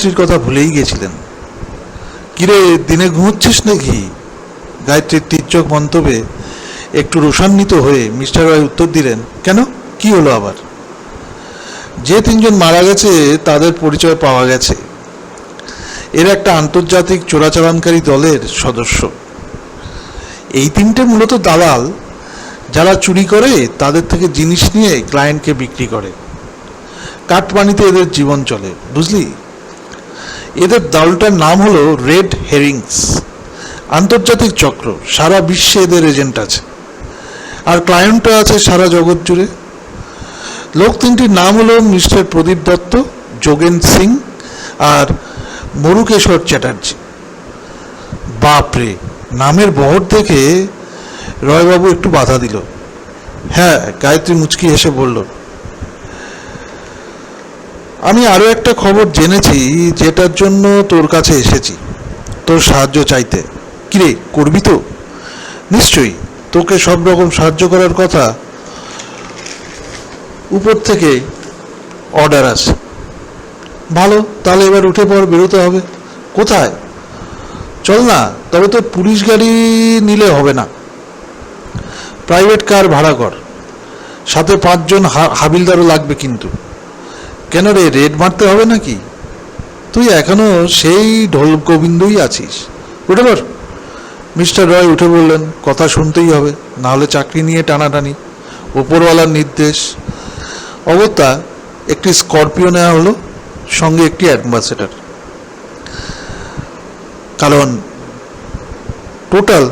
স্ত্রীর কথা ভুলেই গেছিলেন। কিরে, দিনে ঘুমোচ্ছিস নাকি? গায়ত্রীর তীর্যক মন্তব্যে একটু রোষান্বিত হয়ে মিস্টার রয় উত্তর দিলেন, কেন, কি হলো আবার? যে তিনজন মারা গেছে তাদের পরিচয় পাওয়া গেছে। এরা একটা আন্তর্জাতিক চোরাচালানকারী দলের সদস্য। এই তিনটে মূলত দালাল, যারা চুরি করে তাদের থেকে জিনিস নিয়ে ক্লায়েন্টকে বিক্রি করে। কাটমানিতে এদের জীবন চলে, বুঝলি? এদের দলটার নাম হলো রেড হেরিংস। আন্তর্জাতিক চক্র, সারা বিশ্বে এদের এজেন্ট আছে, আর ক্লায়েন্টও আছে সারা জগৎ জুড়ে। লোক তিনটির নাম হলো মিস্টার প্রদীপ দত্ত, যোগেন সিং আর মরুকেশ্বর চ্যাটার্জি। বাপরে, নামের বহর দেখে রয়বাবু একটু বাধা দিল। হ্যাঁ, গায়ত্রী মুচকি হেসে বলল, আমি আরও একটা খবর জেনেছি, যেটার জন্য তোর কাছে এসেছি, তোর সাহায্য চাইতে। কিরে, করবি তো? নিশ্চয়ই, তোকে সব রকম সাহায্য করার কথা। উপর থেকে অর্ডার আছে। ভালো, তাহলে এবার উঠে পড়, বেরোতে হবে। কোথায়? চল না, তবে তো পুলিশ গাড়ি নিলে হবে না, প্রাইভেট কার ভাড়া কর। সাথে 5 জন হাবিলদারও লাগবে কিন্তু। কেন রে, রেড মারতে হবে নাকি? তুই এখনো সেই ঢোল গোবিন্দই আছিস। উঠে পড়। মিস্টার রয় উঠে বললেন, কথা শুনতেই হবে, নাহলে চাকরি নিয়ে টানাটানি। ওপরওয়ালার নির্দেশ। অগত্যা একটি স্করপিও নেওয়া হলো, সঙ্গে একটি অ্যাম্বাসেডর। কারণ টোটাল